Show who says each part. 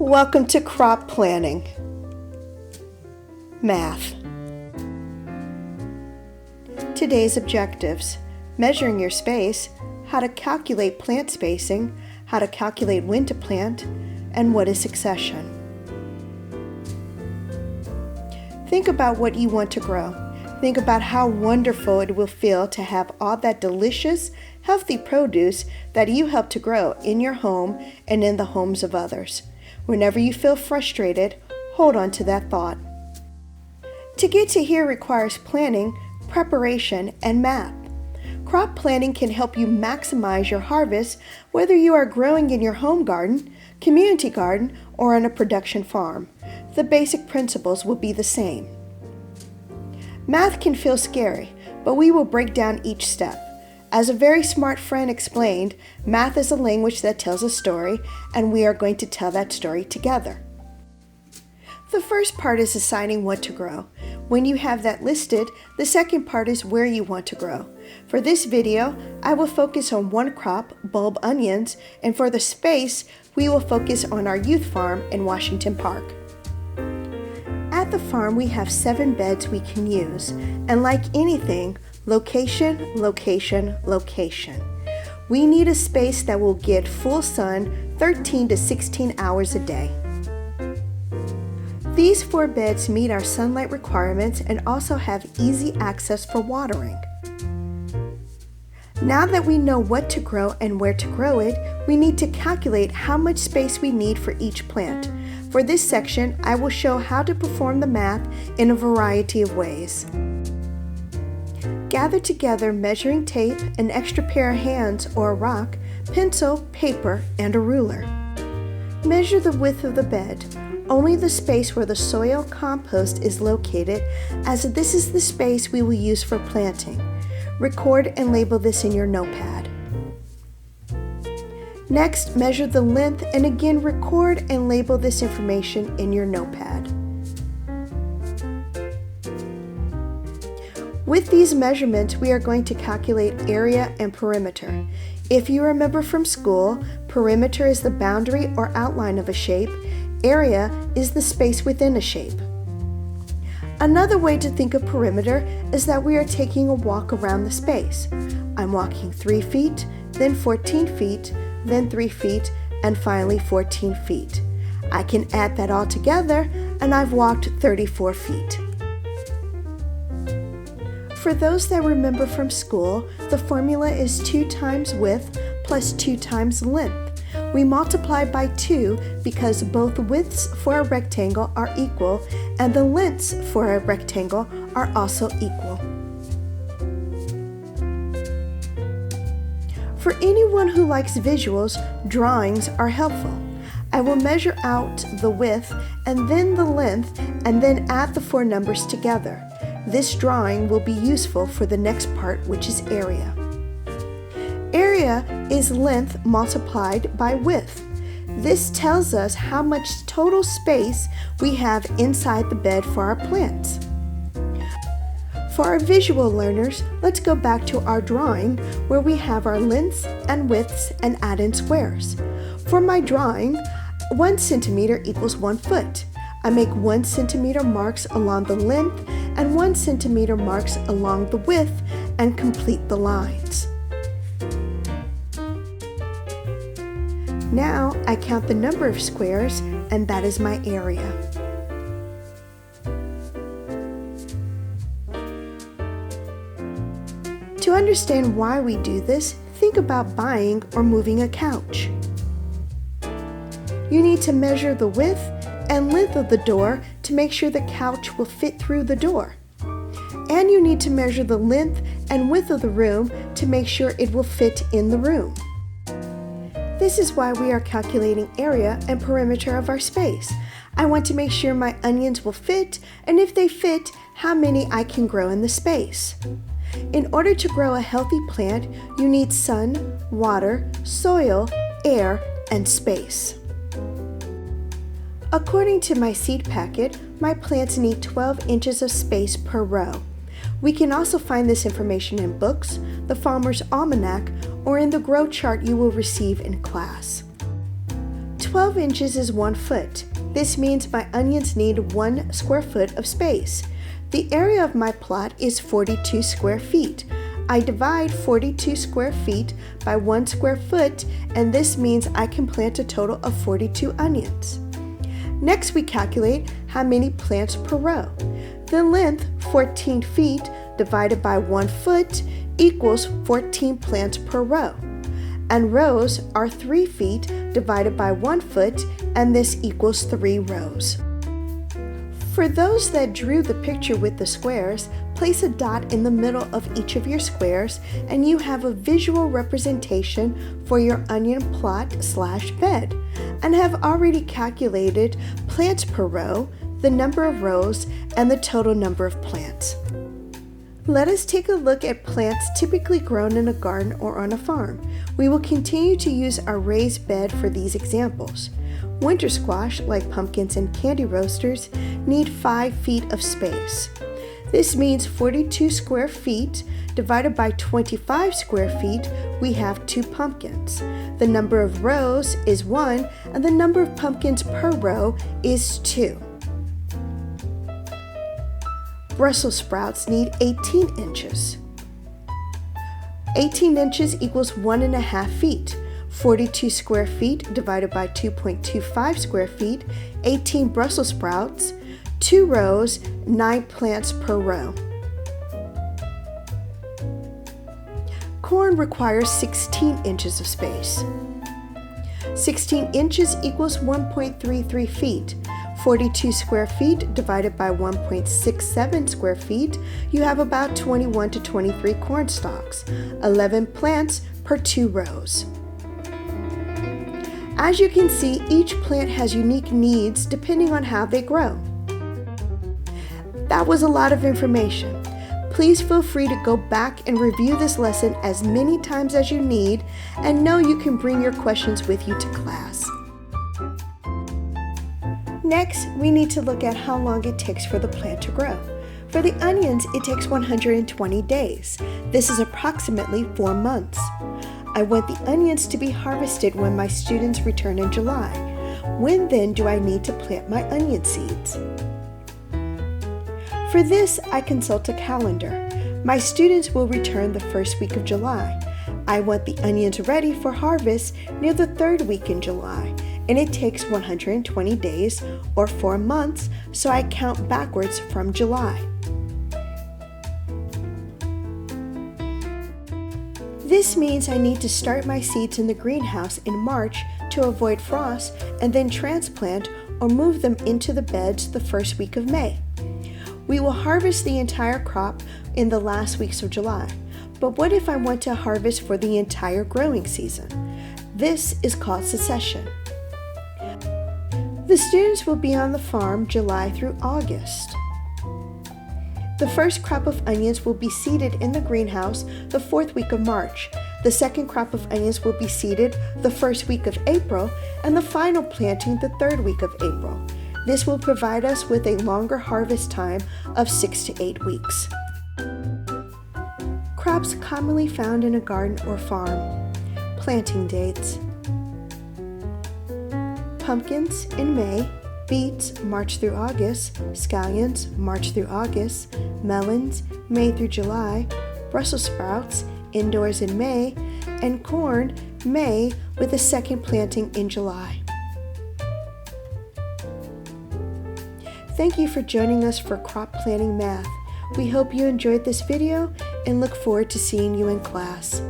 Speaker 1: Welcome to crop planning. Math. Today's objectives: measuring your space, how to calculate plant spacing, how to calculate when to plant, and what is succession. Think about what you want to grow. Think about how wonderful it will feel to have all that delicious, healthy produce that you help to grow in your home and in the homes of others. Whenever you feel frustrated, hold on to that thought. To get to here requires planning, preparation, and math. Crop planning can help you maximize your harvest whether you are growing in your home garden, community garden, or on a production farm. The basic principles will be the same. Math can feel scary, but we will break down each step. As a very smart friend explained, math is a language that tells a story, and we are going to tell that story together. The first part is deciding what to grow. When you have that listed, the second part is where you want to grow. For this video, I will focus on one crop, bulb onions, and for the space, we will focus on our youth farm in Washington Park. At the farm, we have 7 beds we can use, and like anything, location, location, location. We need a space that will get full sun 13 to 16 hours a day. These 4 beds meet our sunlight requirements and also have easy access for watering. Now that we know what to grow and where to grow it, we need to calculate how much space we need for each plant. For this section, I will show how to perform the math in a variety of ways. Gather together measuring tape, an extra pair of hands or a rock, pencil, paper, and a ruler. Measure the width of the bed, only the space where the soil compost is located, as this is the space we will use for planting. Record and label this in your notepad. Next, measure the length and again record and label this information in your notepad. With these measurements, we are going to calculate area and perimeter. If you remember from school, perimeter is the boundary or outline of a shape. Area is the space within a shape. Another way to think of perimeter is that we are taking a walk around the space. I'm walking 3 feet, then 14 feet, then 3 feet, and finally 14 feet. I can add that all together, and I've walked 34 feet. For those that remember from school, the formula is 2 times width plus 2 times length. We multiply by 2 because both widths for a rectangle are equal and the lengths for a rectangle are also equal. For anyone who likes visuals, drawings are helpful. I will measure out the width and then the length and then add the 4 numbers together. This drawing will be useful for the next part, which is area. Area is length multiplied by width. This tells us how much total space we have inside the bed for our plants. For our visual learners, let's go back to our drawing where we have our lengths and widths and add in squares. For my drawing, 1 centimeter equals 1 foot. I make 1 centimeter marks along the length and 1 centimeter marks along the width and complete the lines. Now I count the number of squares and that is my area. To understand why we do this, think about buying or moving a couch. You need to measure the width and length of the door to make sure the couch will fit through the door. And you need to measure the length and width of the room to make sure it will fit in the room. This is why we are calculating area and perimeter of our space. I want to make sure my onions will fit, and if they fit, how many I can grow in the space. In order to grow a healthy plant, you need sun, water, soil, air, and space. According to my seed packet, my plants need 12 inches of space per row. We can also find this information in books, the Farmer's Almanac, or in the grow chart you will receive in class. 12 inches is 1 foot. This means my onions need 1 square foot of space. The area of my plot is 42 square feet. I divide 42 square feet by 1 square foot, and this means I can plant a total of 42 onions. Next, we calculate how many plants per row. The length, 14 feet, divided by 1 foot equals 14 plants per row. And rows are 3 feet divided by 1 foot, and this equals 3 rows. For those that drew the picture with the squares, place a dot in the middle of each of your squares and you have a visual representation for your onion plot/bed, and have already calculated plants per row, the number of rows, and the total number of plants. Let us take a look at plants typically grown in a garden or on a farm. We will continue to use our raised bed for these examples. Winter squash, like pumpkins and candy roasters, need 5 feet of space. This means 42 square feet divided by 25 square feet, we have 2 pumpkins. The number of rows is 1, and the number of pumpkins per row is 2. Brussels sprouts need 18 inches. 18 inches equals 1.5 feet. 42 square feet divided by 2.25 square feet, 18 Brussels sprouts, 2 rows, 9 plants per row. Corn requires 16 inches of space. 16 inches equals 1.33 feet. 42 square feet divided by 1.67 square feet, you have about 21 to 23 corn stalks, 11 plants per 2 rows. As you can see, each plant has unique needs depending on how they grow. That was a lot of information. Please feel free to go back and review this lesson as many times as you need, and know you can bring your questions with you to class. Next, we need to look at how long it takes for the plant to grow. For the onions, it takes 120 days. This is approximately 4 months. I want the onions to be harvested when my students return in July. When then do I need to plant my onion seeds? For this, I consult a calendar. My students will return the first week of July. I want the onions ready for harvest near the 3rd week in July, and it takes 120 days or 4 months, so I count backwards from July. This means I need to start my seeds in the greenhouse in March to avoid frost, and then transplant or move them into the beds the first week of May. We will harvest the entire crop in the last weeks of July. But what if I want to harvest for the entire growing season? This is called succession. The students will be on the farm July through August. The first crop of onions will be seeded in the greenhouse the 4th week of March. The second crop of onions will be seeded the 1st week of April, and the final planting the 3rd week of April. This will provide us with a longer harvest time of 6 to 8 weeks. Crops commonly found in a garden or farm. Planting dates. Pumpkins in May, beets March through August, scallions March through August, melons May through July, Brussels sprouts indoors in May, and corn May with a second planting in July. Thank you for joining us for Crop Planting Math. We hope you enjoyed this video and look forward to seeing you in class.